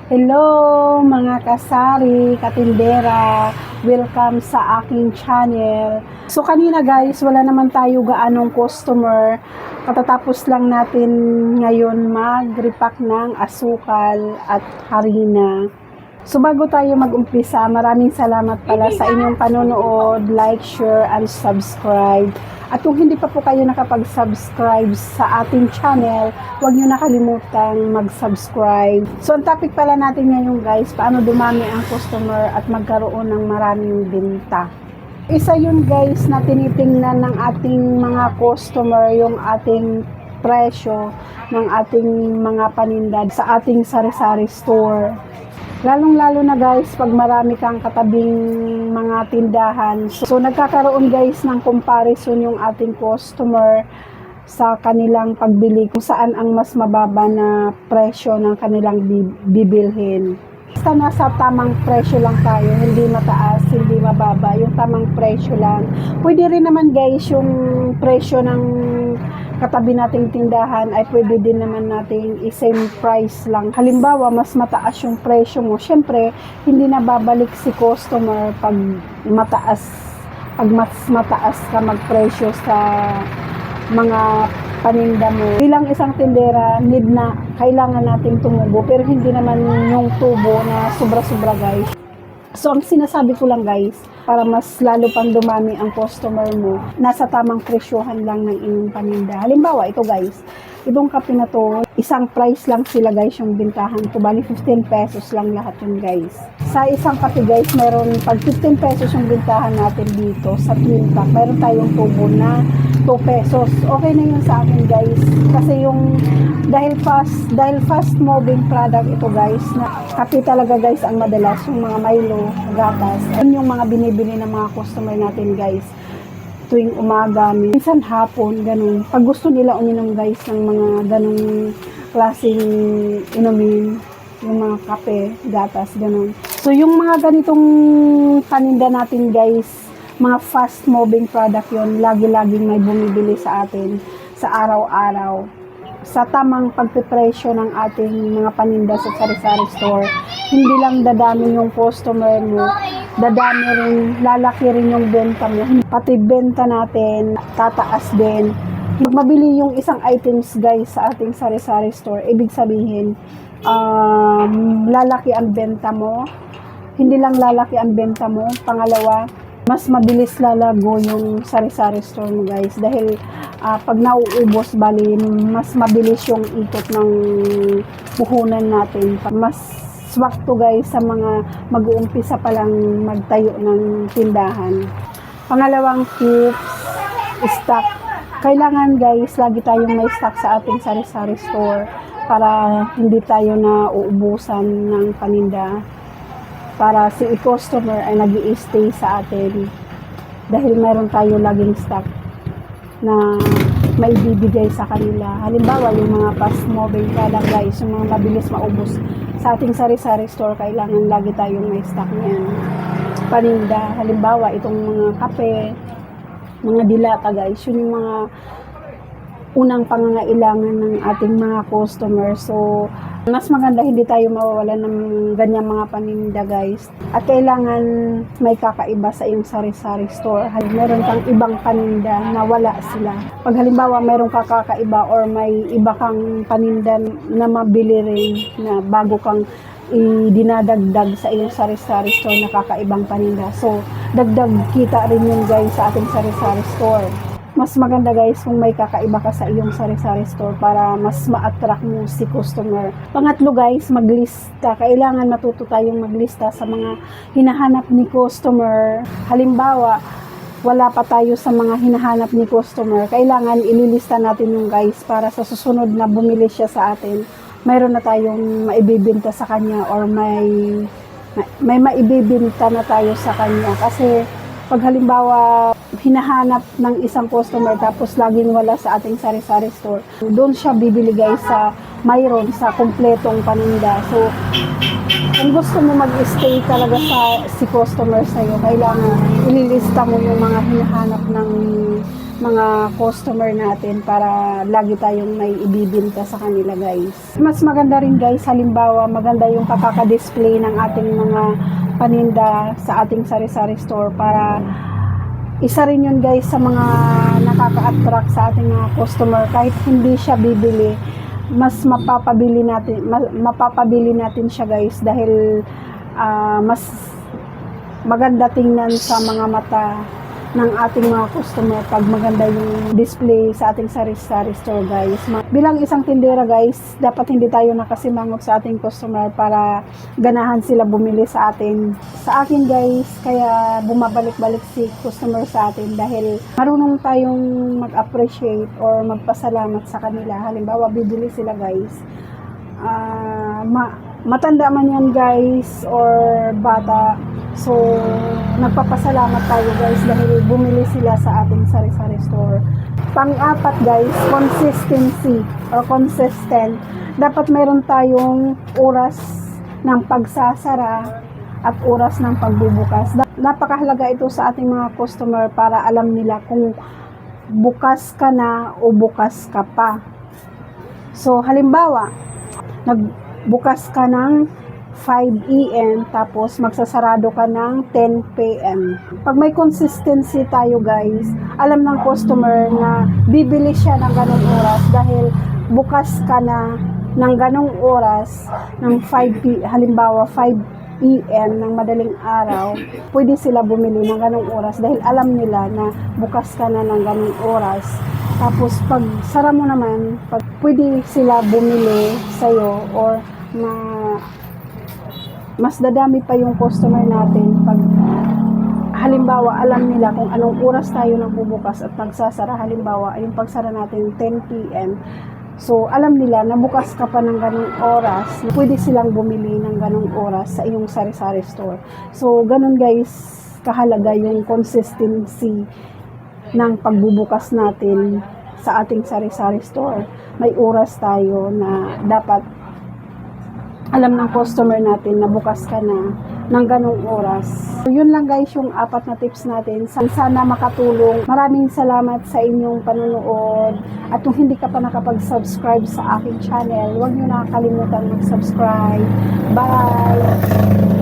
Hello mga kasari, katindera, welcome sa aking channel. So kanina guys, wala naman tayo gaanong customer. Katatapos lang natin ngayon mag-repack ng asukal at harina. So bago tayo mag-umpisa, maraming salamat pala sa inyong panonood, like, share, and subscribe. At kung hindi pa po kayo nakapag-subscribe sa ating channel, huwag nyo nakalimutang mag-subscribe. So ang topic pala natin ngayon guys, paano dumami ang customer at magkaroon ng maraming benta. Isa yun guys na tinitingnan ng ating mga customer yung ating presyo ng ating mga paninda sa ating sari-sari store. Lalong-lalo na guys, pag marami kang katabing mga tindahan. So nagkakaroon guys ng comparison yung ating customer sa kanilang pagbili kung saan ang mas mababa na presyo ng kanilang bibilhin. Basta nasa tamang presyo lang tayo, hindi mataas, hindi mababa, yung tamang presyo lang. Pwede rin naman guys yung presyo ng katabi nating tindahan ay pwede din naman nating i-same price lang. Halimbawa, mas mataas yung presyo mo, syempre hindi na babalik si customer pag mas mataas ka magpresyo sa mga paninda mo. Bilang isang tindera, kailangan nating tumubo, pero hindi naman yung tubo na sobra-sobra guys. So ang sinasabi ko lang guys, para mas lalo pang dumami ang customer mo, nasa tamang presyohan lang ng inyong paninda. Halimbawa, ito guys, itong kape na to, isang price lang sila guys yung bintahan ko. Bali 15 pesos lang lahat yun guys. Sa isang kape guys, meron pag 15 pesos yung bintahan natin dito sa twin pack, meron tayong tubo na 2 pesos. Okay na yun sa akin guys. Kasi yung dahil fast moving product ito guys, na kape talaga guys ang madalas, yung mga Milo, gatas. Yun yung mga binibili ng mga customer natin guys. Tuwing umaga, minsan hapon, ganun. Pag gusto nila uminom guys ng mga ganung klaseng inumin, yung mga kape, gatas, ganun. So yung mga ganitong paninda natin guys, mga fast moving product yon, lagi-laging may bumibili sa atin sa araw-araw. Sa tamang pagpipresyo ng ating mga paninda sa sari-sari store, hindi lang dadami yung customer mo, dadami rin, lalaki rin yung benta mo. Pati benta natin, tataas din. Pag mabili yung isang items guys sa ating sari-sari store, ibig sabihin, lalaki ang benta mo. Hindi lang lalaki ang benta mo, pangalawa, mas mabilis lalago yung sari-sari store mo guys. Dahil pag nauubos, bali, mas mabilis yung ikot ng puhunan natin. Mas swak to guys sa mga mag-uumpisa pa lang magtayo ng tindahan. Pangalawang tips, stock. Kailangan guys, lagi tayong may stock sa ating sari-sari store para hindi tayo na uubusan ng paninda. Para si customer ay nag-i-stay sa atin dahil meron tayo laging stock na may bibigay sa kanila. Halimbawa, yung mga fast moving product guys, yung mga mabilis maubos sa ating sari-sari store, kailangan lagi tayong may stock niyan. Paninda, halimbawa, itong mga kape, mga dilata guys, yun yung mga unang pangangailangan ng ating mga customer. So, mas maganda hindi tayo mawawalan ng ganyang mga paninda guys. At kailangan may kakaiba sa iyong sari-sari store. Meron kang ibang paninda na wala sila. Pag halimbawa mayroong kakaiba or may iba kang paninda na mabili rin na bago kang dinadagdag sa iyong sari-sari store na kakaibang paninda. So, dagdag kita rin yun guys sa ating sari-sari store. Mas maganda guys kung may kakaiba ka sa iyong sari-sari store para mas ma-attract mo si customer. Pangatlo guys, maglista. Kailangan matuto tayong maglista sa mga hinahanap ni customer. Halimbawa, wala pa tayo sa mga hinahanap ni customer. Kailangan ililista natin yung guys para sa susunod na bumili siya sa atin, mayroon na tayong maibibenta sa kanya or may maibibenta na tayo sa kanya. Kasi pag halimbawa hinahanap ng isang customer tapos laging wala sa ating sari-sari store, doon siya bibili guys sa mayroon sa kumpletong paninda. So kung gusto mo mag-stay talaga si customer sa'yo, kailangan ililista mo yung mga hinahanap ng mga customer natin para lagi tayong may ibibinta sa kanila guys. Mas maganda rin guys, halimbawa maganda yung pakaka-display ng ating mga paninda sa ating sari-sari store para isa rin yun guys sa mga nakaka-attract sa ating mga customer. Kahit hindi siya bibili, mas mapapabili natin siya guys dahil mas maganda tingnan sa mga mata ng ating mga customer pag maganda yung display sa ating sari-sari store guys. Bilang isang tindera guys, dapat hindi tayo nakasimangot sa ating customer para ganahan sila bumili sa atin. Sa akin guys, kaya bumabalik-balik si customer sa atin dahil marunong tayong mag-appreciate or magpasalamat sa kanila. Halimbawa, bibili sila guys. Matanda man yan guys or bata. So, nagpapasalamat tayo guys dahil bumili sila sa ating sari-sari store. Pang-apat guys, consistency or consistent. Dapat meron tayong oras ng pagsasara at oras ng pagbubukas. Napakahalaga ito sa ating mga customer para alam nila kung bukas ka na o bukas ka pa. So, halimbawa, nagbukas ka ng 5 AM tapos magsasarado ka ng 10 PM. Pag may consistency tayo guys, alam ng customer na bibili siya ng ganong oras dahil bukas ka na ng ganong oras ng halimbawa 5 PM ng madaling araw, pwede sila bumili ng ganong oras dahil alam nila na bukas ka na ng ganong oras. Tapos pag sara mo naman, pwede sila bumili sa'yo or mas dadami pa yung customer natin pag halimbawa alam nila kung anong oras tayo nagbubukas at nagsasara. Halimbawa yung pagsara natin 10 PM, so alam nila na bukas ka pa ng ganung oras, pwede silang bumili ng ganung oras sa iyong sari-sari store. So ganun guys kahalaga yung consistency ng pagbubukas natin sa ating sari-sari store. May oras tayo na dapat alam ng customer natin na bukas ka na ng ganong oras. So, yun lang guys yung 4 na tips natin. Sana makatulong. Maraming salamat sa inyong panonood. At kung hindi ka pa nakapag-subscribe sa aking channel, huwag nyo nakakalimutan mag-subscribe. Bye!